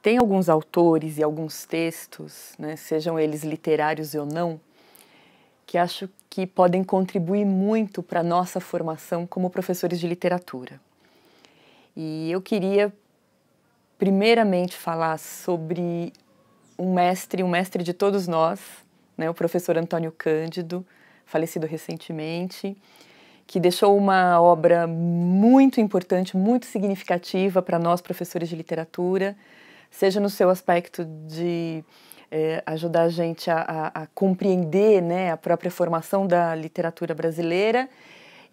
Tem alguns autores e alguns textos, né, sejam eles literários ou não, que acho que podem contribuir muito para a nossa formação como professores de literatura. E eu queria, primeiramente, falar sobre um mestre de todos nós, né, o professor Antônio Cândido, falecido recentemente, que deixou uma obra muito importante, muito significativa para nós, professores de literatura, seja no seu aspecto de ajudar a gente a compreender, né, a própria formação da literatura brasileira,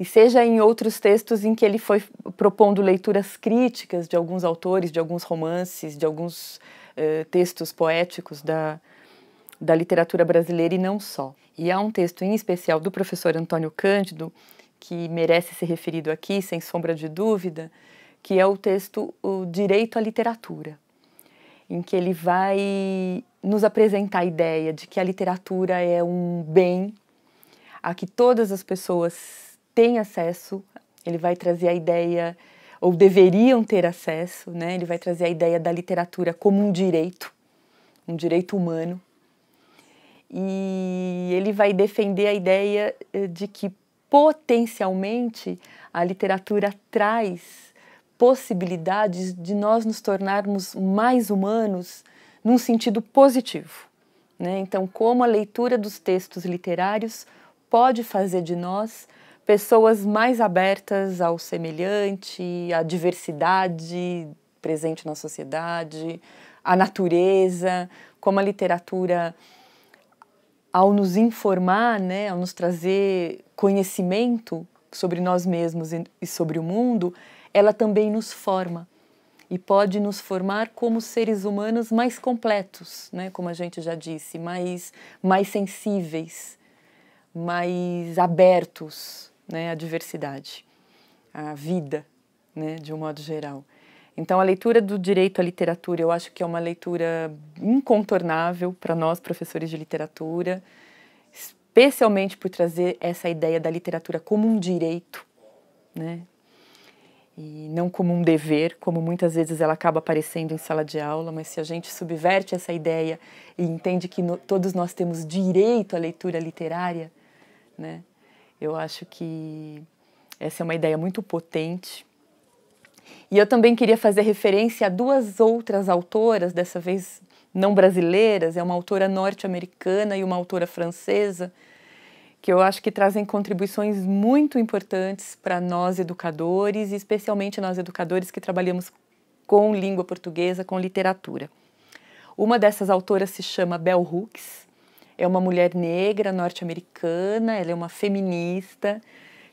e seja em outros textos em que ele foi propondo leituras críticas de alguns autores, de alguns romances, de alguns textos poéticos da literatura brasileira e não só. E há um texto em especial do professor Antônio Cândido, que merece ser referido aqui, sem sombra de dúvida, que é o texto O Direito à Literatura, em que ele vai nos apresentar a ideia de que a literatura é um bem a que todas as pessoas têm acesso. Ele vai trazer a ideia, ou deveriam ter acesso, né? Ele vai trazer a ideia da literatura como um direito humano. E ele vai defender a ideia de que potencialmente a literatura traz possibilidades de nós nos tornarmos mais humanos num sentido positivo, né? Então, como a leitura dos textos literários pode fazer de nós pessoas mais abertas ao semelhante, à diversidade presente na sociedade, à natureza, como a literatura, ao nos informar, né, ao nos trazer conhecimento sobre nós mesmos e sobre o mundo, ela também nos forma e pode nos formar como seres humanos mais completos, né, como a gente já disse, mais sensíveis, mais abertos, né, à diversidade, à vida, né, de um modo geral. Então, a leitura do Direito à Literatura, eu acho que é uma leitura incontornável para nós, professores de literatura, especialmente por trazer essa ideia da literatura como um direito, né? E não como um dever, como muitas vezes ela acaba aparecendo em sala de aula, mas se a gente subverte essa ideia e entende que todos nós temos direito à leitura literária, né? Eu acho que essa é uma ideia muito potente. E eu também queria fazer referência a duas outras autoras, dessa vez não brasileiras, é uma autora norte-americana e uma autora francesa, que eu acho que trazem contribuições muito importantes para nós educadores, e especialmente nós educadores que trabalhamos com língua portuguesa, com literatura. Uma dessas autoras se chama Bell Hooks, é uma mulher negra norte-americana, ela é uma feminista,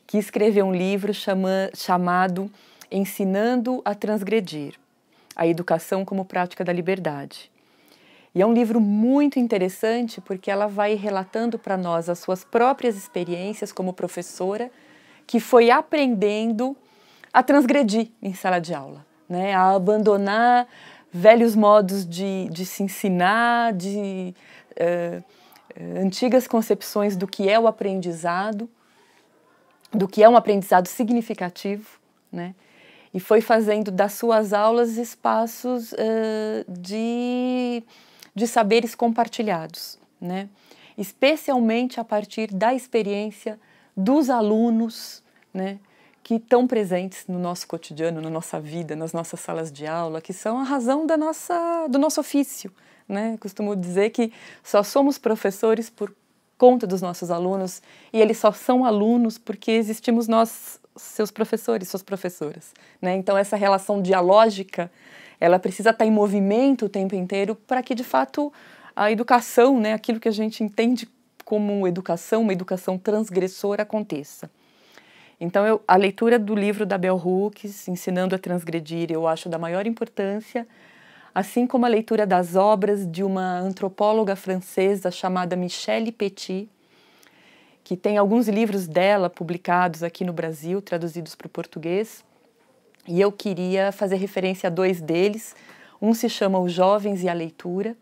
que escreveu um livro chamado Ensinando a Transgredir, a Educação como Prática da Liberdade. E é um livro muito interessante porque ela vai relatando para nós as suas próprias experiências como professora, que foi aprendendo a transgredir em sala de aula, né? A abandonar velhos modos de se ensinar, de antigas concepções do que é o aprendizado, do que é um aprendizado significativo, né? E foi fazendo das suas aulas espaços de saberes compartilhados, né? Especialmente a partir da experiência dos alunos, né, que estão presentes no nosso cotidiano, na nossa vida, nas nossas salas de aula, que são a razão do nosso ofício, né? Costumo dizer que só somos professores por conta dos nossos alunos e eles só são alunos porque existimos nós, seus professores, suas professoras, né? Então essa relação dialógica, ela precisa estar em movimento o tempo inteiro para que de fato a educação, né, aquilo que a gente entende como educação, uma educação transgressora, aconteça. Então a leitura do livro da Bell Hooks, Ensinando a Transgredir, eu acho da maior importância, assim como a leitura das obras de uma antropóloga francesa chamada Michèle Petit, que tem alguns livros dela publicados aqui no Brasil, traduzidos para o português, e eu queria fazer referência a dois deles. Um se chama Os Jovens e a Leitura,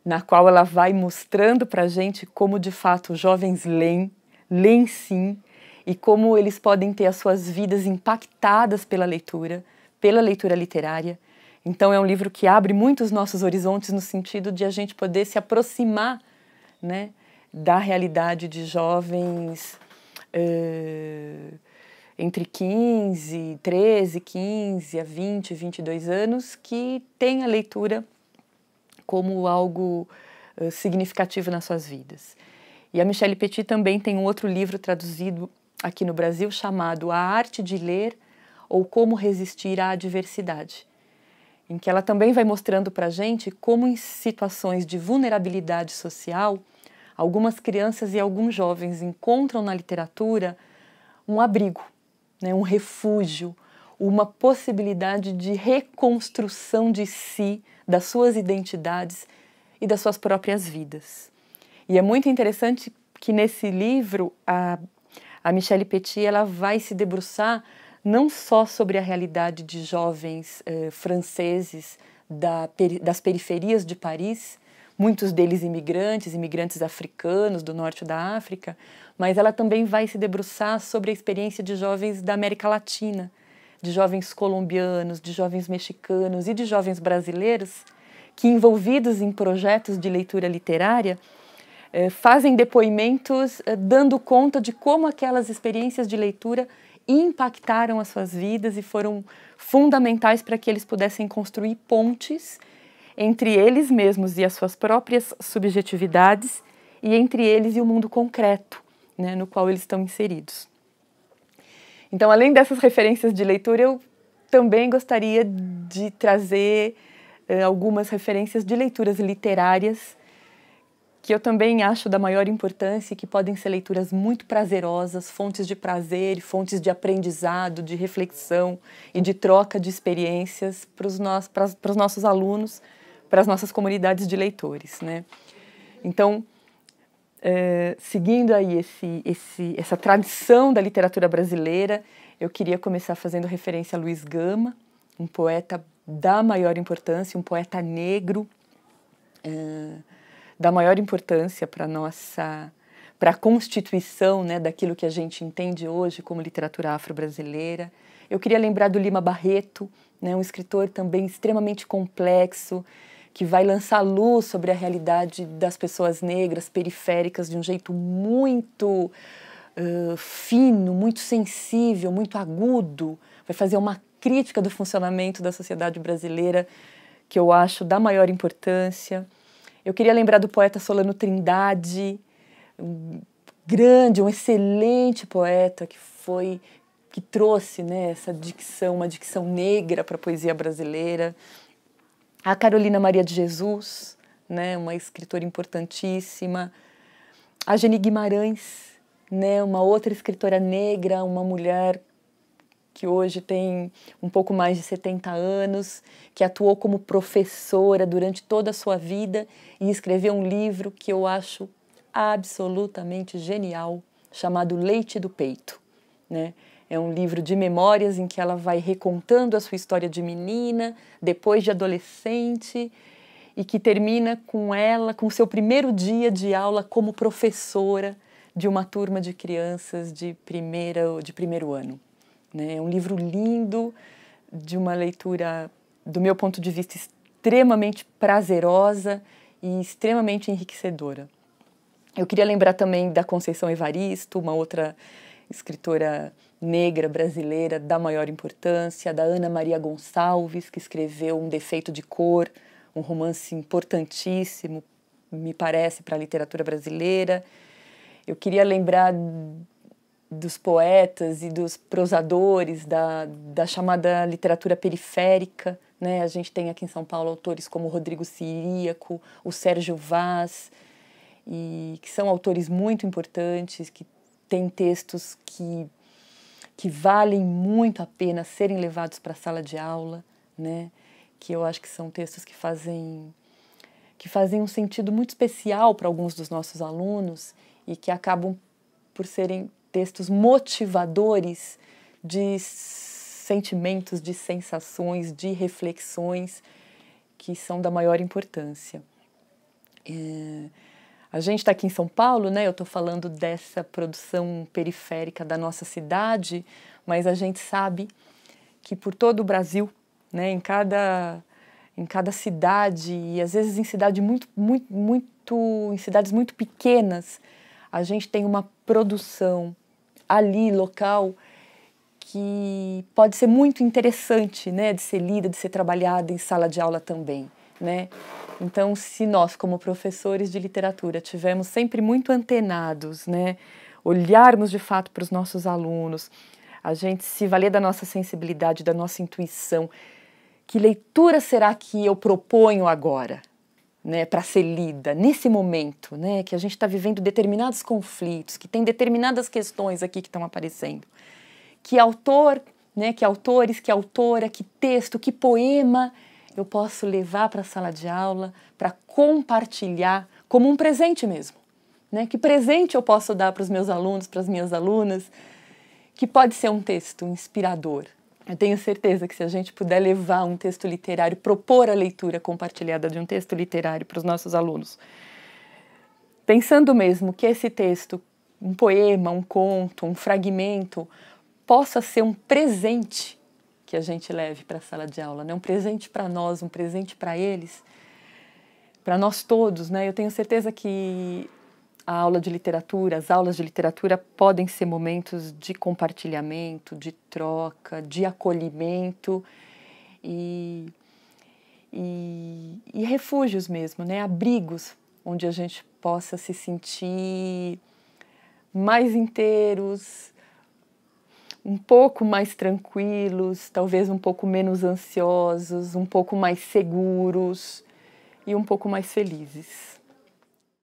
na qual ela vai mostrando para a gente como de fato os jovens leem sim, e como eles podem ter as suas vidas impactadas pela leitura literária. Então é um livro que abre muito os nossos horizontes no sentido de a gente poder se aproximar, né, da realidade de jovens entre 15 a 20, 22 anos, que têm a leitura como algo significativo nas suas vidas. E a Michelle Petit também tem um outro livro traduzido aqui no Brasil chamado A Arte de Ler ou Como Resistir à Adversidade, em que ela também vai mostrando para a gente como em situações de vulnerabilidade social, algumas crianças e alguns jovens encontram na literatura um abrigo, né, um refúgio, uma possibilidade de reconstrução de si, das suas identidades e das suas próprias vidas. E é muito interessante que nesse livro a Michelle Petit ela vai se debruçar não só sobre a realidade de jovens franceses das periferias de Paris, muitos deles imigrantes africanos do norte da África, mas ela também vai se debruçar sobre a experiência de jovens da América Latina, de jovens colombianos, de jovens mexicanos e de jovens brasileiros que, envolvidos em projetos de leitura literária, fazem depoimentos dando conta de como aquelas experiências de leitura impactaram as suas vidas e foram fundamentais para que eles pudessem construir pontes entre eles mesmos e as suas próprias subjetividades e entre eles e o mundo concreto, né, no qual eles estão inseridos. Então, além dessas referências de leitura, eu também gostaria de trazer algumas referências de leituras literárias que eu também acho da maior importância e que podem ser leituras muito prazerosas, fontes de prazer, fontes de aprendizado, de reflexão e de troca de experiências para os nossos alunos, para as nossas comunidades de leitores, né? Então, seguindo aí essa tradição da literatura brasileira, eu queria começar fazendo referência a Luiz Gama, um poeta da maior importância, um poeta negro, da maior importância para a constituição, né, daquilo que a gente entende hoje como literatura afro-brasileira. Eu queria lembrar do Lima Barreto, né, um escritor também extremamente complexo, que vai lançar luz sobre a realidade das pessoas negras periféricas de um jeito muito fino, muito sensível, muito agudo. Vai fazer uma crítica do funcionamento da sociedade brasileira que eu acho da maior importância. Eu queria lembrar do poeta Solano Trindade, um excelente poeta que trouxe, né, essa dicção, uma dicção negra para a poesia brasileira. A Carolina Maria de Jesus, né, uma escritora importantíssima. A Geni Guimarães, né, uma outra escritora negra, uma mulher que hoje tem um pouco mais de 70 anos, que atuou como professora durante toda a sua vida e escreveu um livro que eu acho absolutamente genial, chamado Leite do Peito, né? É um livro de memórias em que ela vai recontando a sua história de menina, depois de adolescente, e que termina com ela, com o seu primeiro dia de aula como professora de uma turma de crianças de primeiro ano. É um livro lindo, de uma leitura, do meu ponto de vista, extremamente prazerosa e extremamente enriquecedora. Eu queria lembrar também da Conceição Evaristo, uma outra escritora negra brasileira da maior importância, da Ana Maria Gonçalves, que escreveu Um Defeito de Cor, um romance importantíssimo, me parece, para a literatura brasileira. Eu queria lembrar dos poetas e dos prosadores da chamada literatura periférica, né? A gente tem aqui em São Paulo autores como o Rodrigo Ciríaco, o Sérgio Vaz, e que são autores muito importantes, que têm textos que valem muito a pena serem levados para a sala de aula, né? Que eu acho que são textos que fazem um sentido muito especial para alguns dos nossos alunos e que acabam por serem textos motivadores de sentimentos, de sensações, de reflexões que são da maior importância. A gente está aqui em São Paulo, né? Eu estou falando dessa produção periférica da nossa cidade, mas a gente sabe que por todo o Brasil, né, em cada em cada cidade, e às vezes em em cidades muito pequenas, a gente tem uma produção ali, local, que pode ser muito interessante, né, de ser lida, de ser trabalhada em sala de aula também, né? Então, se nós, como professores de literatura, tivermos sempre muito antenados, né, olharmos de fato para os nossos alunos, a gente se valer da nossa sensibilidade, da nossa intuição, que leitura será que eu proponho agora, né, para ser lida nesse momento, né, que a gente está vivendo determinados conflitos, que tem determinadas questões aqui que estão aparecendo. Que autor, né, que autores, que autora, que texto, que poema eu posso levar para a sala de aula para compartilhar como um presente mesmo, né? Que presente eu posso dar para os meus alunos, para as minhas alunas, que pode ser um texto inspirador. Eu tenho certeza que se a gente puder levar um texto literário, propor a leitura compartilhada de um texto literário para os nossos alunos, pensando mesmo que esse texto, um poema, um conto, um fragmento, possa ser um presente que a gente leve para a sala de aula, né? Um presente para nós, um presente para eles, para nós todos, né? Eu tenho certeza que a aula de literatura, as aulas de literatura podem ser momentos de compartilhamento, de troca, de acolhimento e refúgios mesmo, né? Abrigos onde a gente possa se sentir mais inteiros, um pouco mais tranquilos, talvez um pouco menos ansiosos, um pouco mais seguros e um pouco mais felizes.